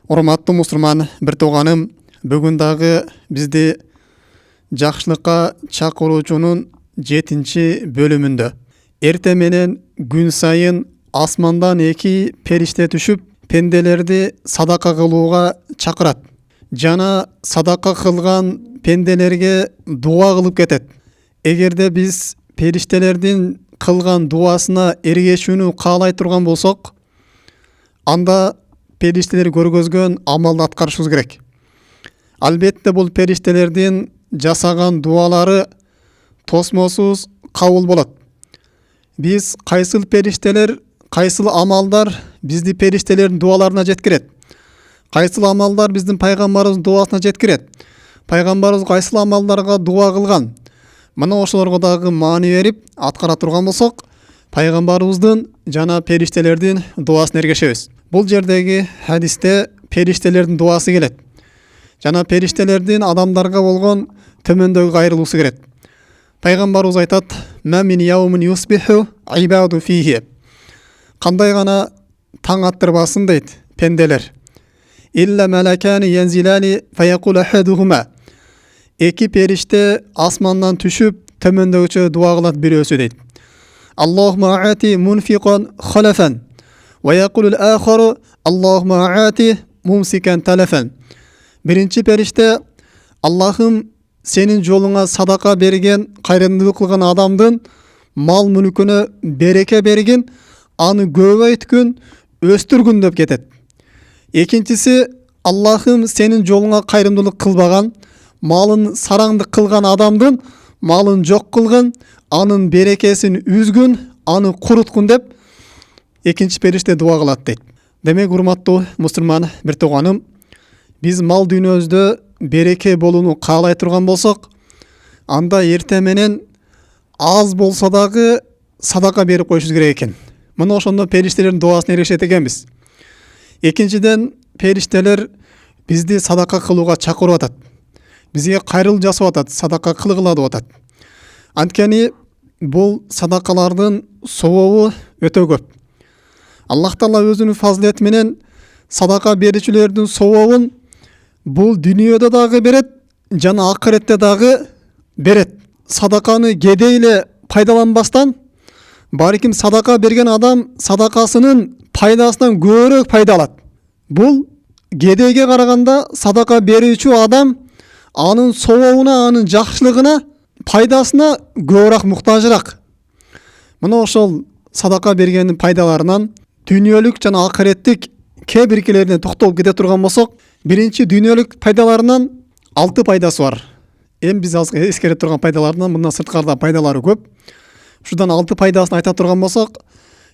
Урматтуу мусулман бир тууганым, бүгүн дагы бизди жакшылыкка чакыруучунун 7-бөлүмүндө. Эрте менен күн сайын асмандан 2 периште түшүп, пенделерди садака кылууга чакырат. Жана садака кылган пенделерге дуа кылып кетет. Эгерде биз периштелердин кылган дуасына эргешүүнү каалай турган болсок, анда периштелер көргөзгөн амалды аткарышыбыз керек. Албетте бул периштелердин жасаган дуалары тосмосуз кабыл болот. Биз кайсыл периштелер, кайсыл амалдар бизди периштелердин дуаларына жеткирет? Кайсыл амалдар биздин пайгамбарыбыздын дуасына жеткирет? Пайгамбарыбыз кайсыл амалдарга дуа кылган? Мына ошолорго дагы маани берип аткара турган болсок, пайгамбарыбыздын жана периштелердин дуасын эргешебиз. Бул жердеги хадисте периштелердин дуасы келет. Жана периштелердин адамдарга болгон төмөндөгү кайрылуусу келет. Пайгамбарыбыз айтат: "Ма мин яумин юсбиху ибаду фихи." Кандай гана таң аттырбасын дейт пенделер. Илля малакани янзилани фаякул ахадухума. Эки периште асмандан түшүп, төмөндөгүчө дуа кылат бирөөсү дейт. Аллахумма аати мунфиқан халафан. ويقول الآخر اللهم آتِ ممسكا تلفا. Биринчи периште: Аллахым, сенин жолуңа садака берген, кайрымдуулук кылган адамдын мал мүлкүнө береке бергин, аны көбөйткүн, өстүргүн деп кетет. Экинчиси: Аллахым, сенин жолуңа кайрымдуулук кылбаган, малын сараңдык кылган адамдын малын жок кылгын, анын берекесин үзгүн, аны куруткун деп экинчи периште дуа кылат дейт. Демек, урматтуу мусулман бир тууганым, биз мал дүйнөбүздө береке болууну каалай турган болсок, анда эрте менен аз болсо дагы садака берип коюшубуз керек экен. Мына ошондо периштелердин дуасын эргешет экенбиз. Экинчиден, периштелер бизди садака кылууга чакырып атат. Бизге кайрылуу жасап атат, садака кылгыла деп атат. Анткени бул садакалардын сообу өтө көп. Аллах Таала өзүнүн фазилети менен садака берүүчүлөрдүн сообун бул дүйнөдө дагы берет, жана акыретте дагы берет. Садаканы кедейле пайдаланбастан, балким садака берген адам садакасынын пайдасынан көбүрөөк пайда алат. Бул кедейге караганда садака берүүчү адам анын сообуна, анын жакшылыгына, пайдасына көбүрөөк муктажыраак. Мына ошол садака бергендин пайдаларынан дүйнөлүк жана акыреттик кээ биркелерине токтолуп кете турган болсок, биринчи дүйнөлүк пайдаларынан 6 пайдасы бар. Биз азыр эскере турган пайдаларынан мындан сырткарда пайдалары көп. Ушудан 6 пайдасын айта турган болсок,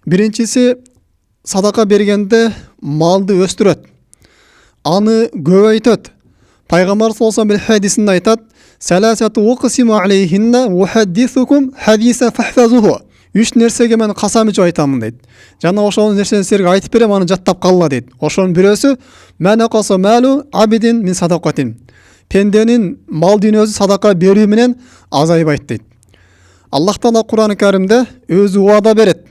биринчиси: садака бергенде малды өстүрөт, аны көбөйтөт. Пайгамбар саллаллаху алейхи ва саллям хадисинде айтат: "Саласату уқсиму алейхинна ва хадисукум хадиса фахфазуху." 3 нерсеге мен касам ичип айтамын дейт. Жана ошол нерсени силерге айтып берем, аны жаттап калла дейт. Ошонун бирөөсү: "Мана каса малу абидин мин садакатин." Пенденин мал дүйнөсү садака берүү менен азайбайт дейт. Аллах Таала Кур'ан-ы Каримде өзү убада берет.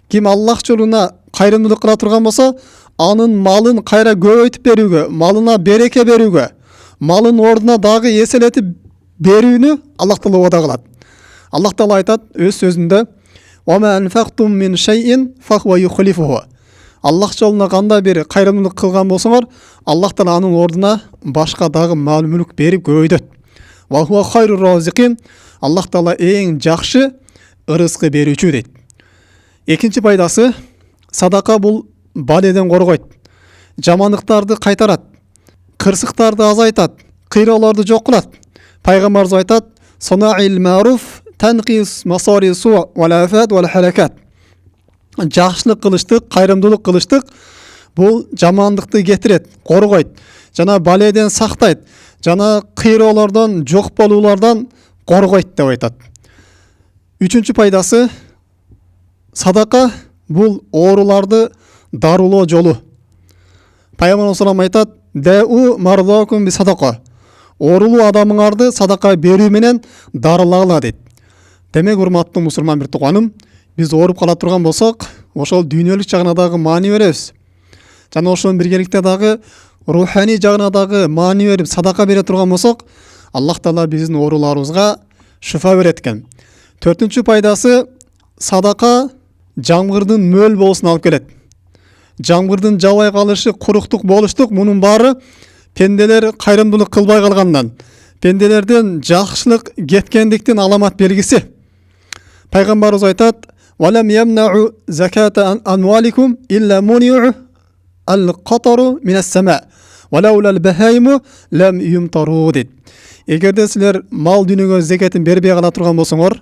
Ким Аллах жолуна кайрымдуулук кыла турган болсо, анын малын кайра көбөйтүп берүүгө, малына береке берүүгө, малын ордуна дагы эселетип берүүнү Аллах Таала убада кылат. Аллах Таала айтат өз сөзүндө: "Ва анфактум мин шайин фахва юхлифуху." Аллах жолуна кандай бир кайрымдуулук кылган болсоңор, Аллах Таала анын ордуна башка дагы мал мүлк берип көбөйтөт. Ва хуа хайрур разикин. Аллах Таала эң жакшы ырыскы берүүчү дейт. Экинчи пайдасы: садака бул баледен коргойт, жамандыктарды кайтарат, кырсыктарды азайтат, кыйроолорду жок кылат. Пайгамбарыбыз айтат: "Санаил маруф танқис масари су вал афат вал халакат." Жакшылык кылыштык, кайрымдуулук кылыштык бул жамандыкты кетирет, коргойт, жана баледен сактайт, жана кыйроолордон, жок болуулардан коргойт деп айтат. Үчүнчү пайдасы: садака бул ооруларды дарылоо жолу. Пайгамбар салам айтат: "Дау мардакум би садака." Оорулуу адамыңарды садака берүү менен дарылагыла дейт. Демек, урматтуу мусулман бир тууганым, биз ооруп кала турган болсок, ошол дүйнөлүк жагына дагы маани беребиз. жана ошонун биргеликте дагы руханий жагына дагы маани берип садака бере турган болсок, Аллах Таала биздин ооруларыбызга шифа берет экен. Төртүнчү пайдасы, садака жамгырдын мөл болушуна алып келет. Жамгырдын жаабай калышы, куруктук болуштук, мунун баары пенделер кайрымдуулук кылбай калгандан, пенделерден жакшылык кеткендиктин аламат белгиси. Пайгамбарыбыз айтат: "Валам ямнау заката амваликум илля муниу ал-катару минас-сама, валаулал бахайму лам юмтару" дейт. Эгерде силер мал дүнүгө зекетин бербей кала турган болсоңор,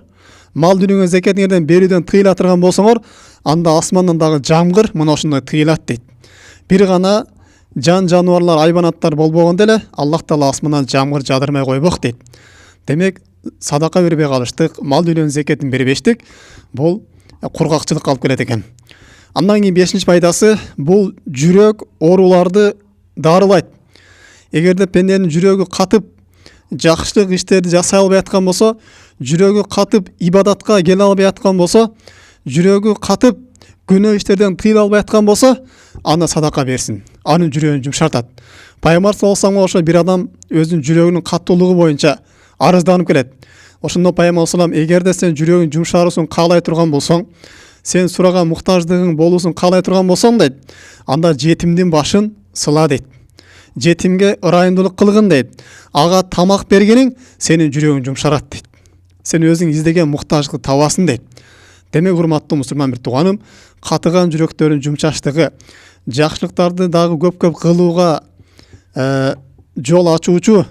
мал дүнүгө зекетиңерден берүүдөн тыйыла турган болсоңор, анда асмандан дагы жамгыр мына ошондой тыйылат дейт. Бир гана жан жаныбарлар, айбанаттар болбогондо эле Аллах Таала асмандан жамгыр жадырмай койбок дейт. Демек, садака бербей калыштык, мал дүнүгөнүн зекетин бербештик, бул кургакчылыкка алып келет экен. Андан кийин бешинчи пайдасы, бул жүрөк ооруларды дарылайт. Эгерде пенденин жүрөгү катып, жакшылык иштерди жасай албай аткан болсо, жүрөгү катып, ибадатка келе албай аткан болсо, жүрөгү катып, күнөө иштерден тыйыла албай аткан болсо, аны садака берсин. Анын жүрөгүн жумшартат. Пайгамбар саллаллаху алейхи бир адам өзүнүн жүрөгүнүн каттуулугу боюнча арызданып келет. Ошондо Пайгамбар саллаллаху алейхи эгерде сен жүрөгүң жумшаруусун каалай турган болсоң, сен сураган муктаждыгың болуусун каалай турган болсоң дейт, анда жетимдин башын сыла дейт. Жетимге ырайымдуулук кылгын дейт. Ага тамак бергениң сенин жүрөгүң жумшарат дейт. Сен өзүң издеген муктаждыкты табасың дейт. Демек, урматтуу мусулман бир тууганым, катыган жүрөктөрдүн жумшаштыгы, жакшылыктарды дагы көп-көп кылууга жол ачуучу,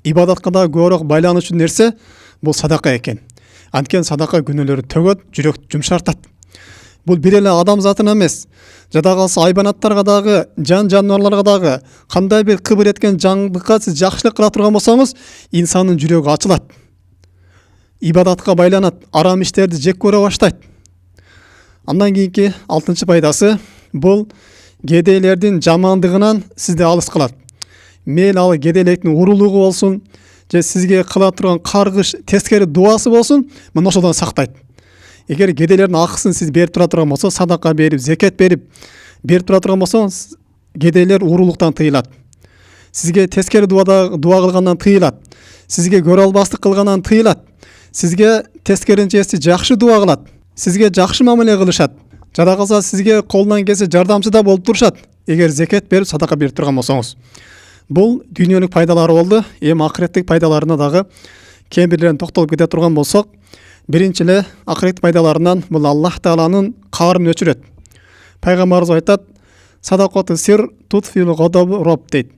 ибадатка да көбүрөөк байланышчу нерсе бул садака экен. Анткени садака күнөөлөрдү төгөт, жүрөктү жумшартат. Бул бир эле адам затына эмес, жада калса айбанаттарга дагы, жан жаныбарларга дагы, кандай бир кыбыр эткен жаңдыкка сиз жакшылык кыла турган болсоңуз, инсандын жүрөгү ачылат. Ибадатка байланат, арам иштерди жек көрө баштайт. Андан кийинки 6-чы пайдасы, бул кедейлердин жамандыгынан сизди алыс кылат. Мейли ал кедейликтин урулугу болсун, же сизге кыла турган каргыш, тескери дуасы болсун, мына ошодон сактайт. Эгер кедейлердин акысын сиз берип тура турган болсо, садака берип, зекет берип тура турган болсоңуз, кедейлер урулуктан тыйылат. Сизге тескери дуа кылгандан тыйылат. Сизге көрө албастык кылгандан тыйылат. Сизге тескеринчеси жакшы дуа кылат. Сизге жакшы мамиле кылышат. Жада калса сизге колунан келсе жардамчы да болуп турушат. Эгер зекет берип, садака берип турган болсоңуз. Бул дүйнөлүк пайдалары болду. Эми акыреттик пайдаларына дагы кээ бирлерин токтолуп кете турган болсок, биринчи эле акыреттик пайдаларынан бул Аллах Тааланын каарын өчүрөт. Пайгамбарыбыз айтат: "Садакаты сир тутфил гадаб роб" дейт.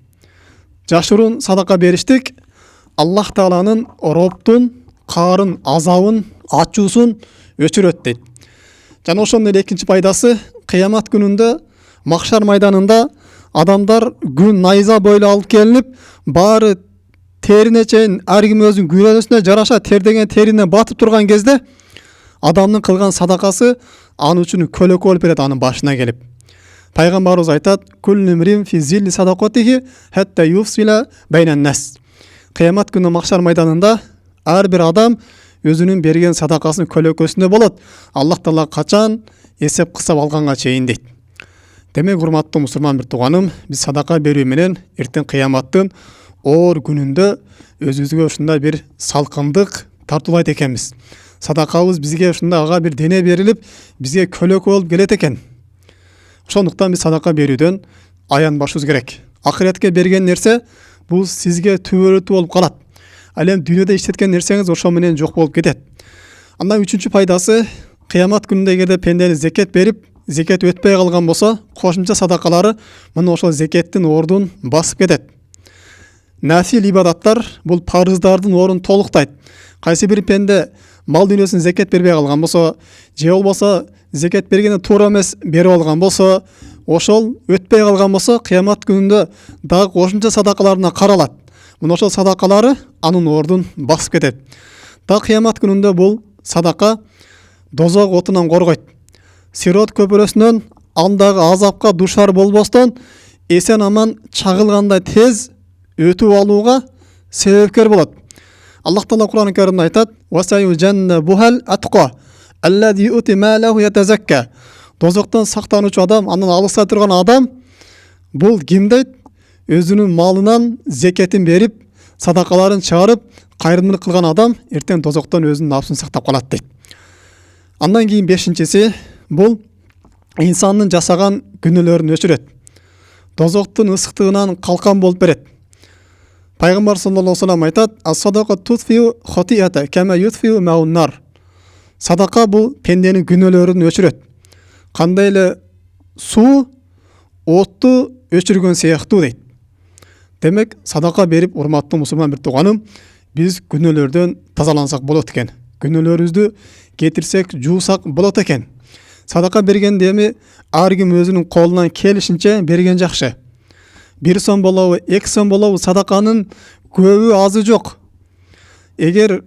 Жашыруун садака бериштик Аллах Тааланын роптун каарын, азабын, ачуусун өчүрөт дейт. Жана ошондой эле экинчи пайдасы, кыямат күнүндө макшар майданында адамдар күн найза бойло алып келинип, баары терине чейин ар ким өзүнүн күнөөсүнө жараша тердеген терине батып турган кезде, адамдын кылган садакасы аны үчүн көлөкө болуп берет анын башына келип. Пайгамбарыбыз айтат: "Куллу мрин фи зилли садакатихи хатта юфсила байнан нас." Кыямат күнү макшар майданында ар бир адам өзүнүн берген садакасынын көлөкөсүндө болот. Аллах Таала качан эсеп кысап алганга чейин дейт. Демек, урматтуу мусулман бир тууганым, биз садака берүү менен эртең кыяматтын оор күнүндө өзүбүзгө ушундай бир салкындык тартуулайт экенбиз. Садакабыз бизге ушундай ага бир дене берилип, бизге көлөкө болуп келет экен. Ошондуктан биз садака берүүдөн аянбашыбыз керек. Акыретке берген нерсе бул сизге түбөлүтү болуп калат. Ал эми дүйнөдө иштеткен нерсеңиз ошо менен жок болуп кетет. Андан үчүнчү пайдасы, кыямат күнүндө эгерде пендени зекет берип, зекет өтпөй калган болсо, кошумча садакалары мына ошол зекеттин ордун басып кетет. Нафил ибадаттар бул парыздардын ордун толуктайт. Кайсы бир пенде мал дүйнөсүн зекет бербей калган болсо, же болбосо зекет бергенде туура эмес берип алган болсо, ошол өтпөй калган болсо, кыямат күнүндө дагы кошумча садакаларына каралат. Мына ошол садакалары анын ордун басып кетет. Дагы кыямат күнүндө бул садака дозок отунан коргойт. Сирот көпүрөсүнөн андагы азапка душар болбостон, эсен аман чагылгандай тез өтүп алууга себепкер болот. Аллах Таала Кур'ан-ы Каримде айтат: "Васаю жанна бухал атқа, аллади ути малаху ятазакка." Дозоктон сактануучу адам, андан алыста турган адам Бул ким дейт? Өзүнүн малынан зекетин берип, садакаларын чыгарып, кайрымдуулук кылган адам эртең тозоктон өзүнүн напсын сактап калат дейт. Андан кийин бешинчиси бул инсандын жасаган күнөөлөрүн өчүрөт. Тозоктун ысыктыгынан калкан болуп берет. Пайгамбар саллаллаху алейхи ва саллям айтат: "Ас-садака тутфиу хатиата кама ютфиу маун-нар." Садака бул пенденин күнөөлөрүн өчүрөт. Кандай эле суу отту өчүргөн сыяктуу дейт. Демек, садака берип, урматтуу мусулман бир тууганым, биз күнөөлөрдөн тазалансак болот экен. Күнөөлөрүбүздү кетирсек, жуусак болот экен. Садака бергенде эми ар ким өзүнүн колунан келишинче берген жакшы. 1 сом болобу, 2 сом болобу, садаканын көбү азы жок. Эгер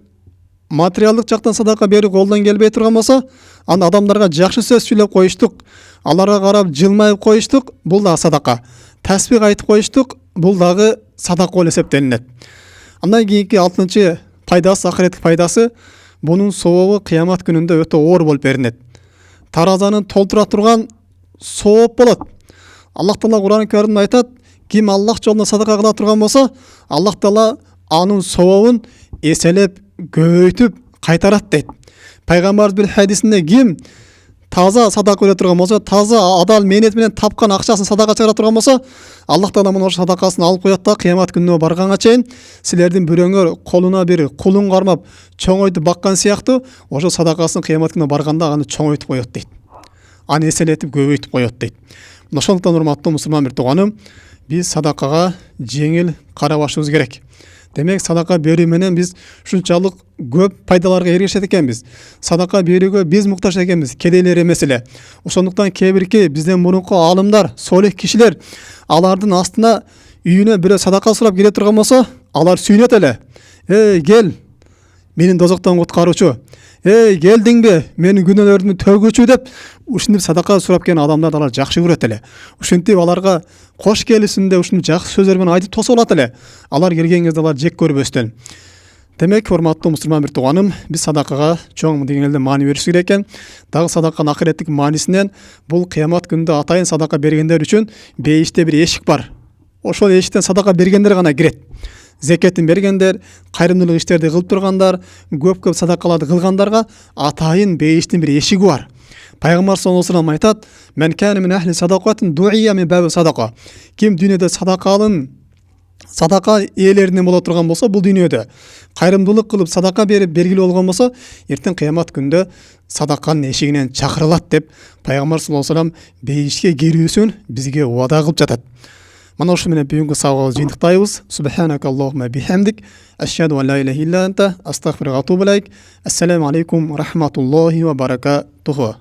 материалдык жактан садака берүү колдон келбей турган болсо, аны адамдарга жакшы сөз сүйлөп коюштук, аларга карап жылмайып коюштук, бул да садака. Тасбих айтып коюштук, бул дагы садака болуп эсептелинет. Андан кийинки 6-чы пайдасы, акыреттик пайдасы, бунун сообу кыямат күнүндө өтө оор болуп беринет. Таразаны толтура турган сооп болот. Аллах Таала Кур'ан-ы Каримде айтат: "Ким Аллах жолунда садака кыла турган болсо, Аллах Таала анын сообун эселеп, көбөйтүп кайтарат" дейт. Пайгамбарыбыз бир хадисинде ким таза садака бере турган болсо, таза адал мээнет менен тапкан акчасын садака чыгара турган болсо, Аллах Таала мына ошо садакасын алып коет да, кыямат күнүнө барганга чейин силердин бирөөңөр колуна бир кулун кармап чоңойтуп баккан сыяктуу, ошо садакасын кыямат күнүнө барганда аны чоңойтуп коет дейт. Аны эселетип көбөйтүп коет дейт. Ошондуктан урматтуу мусулман бир тууганым, биз садакага жеңил карабашыбыз керек. Демек, садака берүү менен биз ушунчалык көп пайдаларга эришет экенбиз. Садака берүүгө биз муктаж экенбиз, кедейлер эмес эле. Ошондуктан кээ бирки бизден мурунку аалымдар, солих кишилер, алардын астына үйүнө бирөө садака сурап келе турган болсо, алар сүйүнөт эле. Кел, менин тозоктон куткаруучу. Келдиңби, менин күнөөлөрүмдү төгүүчү деп, ушинтип садака сурап келген адамдарды алар жакшы көрөт эле. Ушинтип аларга кош келишинде ушинтип жакшы сөздөр менен айтып тосуп алат эле. Алар келген кезде алар жек көрбөстөн. Демек, урматтуу мусулман бир тууганым, биз садакага чоң деңгээлде маани беришибиз керек экен. Дагы садаканын акыреттик маанисинен бул кыямат күнүндө атайын садака бергендер үчүн бейиште бир эшик бар. Ошол эшиктен садака бергендер гана кирет. Зекетин бергендер, кайрымдуулук иштерди кылып тургандар, көп садакаларды кылгандарга атайын бейиштин бир эшиги бар. Пайгамбар саллаллаху алейхи ва саллям айтат: "Мен кана мин ахли садакатин дуия мин баби садака." Ким дүйнөдө садака ээлеринен боло турган болсо, бул дүйнөдө кайрымдуулук кылып садака берип белгилүү болгон болсо, эртең кыямат күндө садаканын эшигинен чакырылат деп Пайгамбар саллаллаху алейхи ва саллям бейишке кирүүсүн бизге убада кылып жатат. Mana şu менен бүгүнкү сабагыбызды жыйынтыктайбыз. Субханака Аллахумма бихамдик, ашхаду ан ла илаха илля анта, астагфирука ва атубу илейк. Ассаламу алейкум ва рахматуллахи ва баракатуху.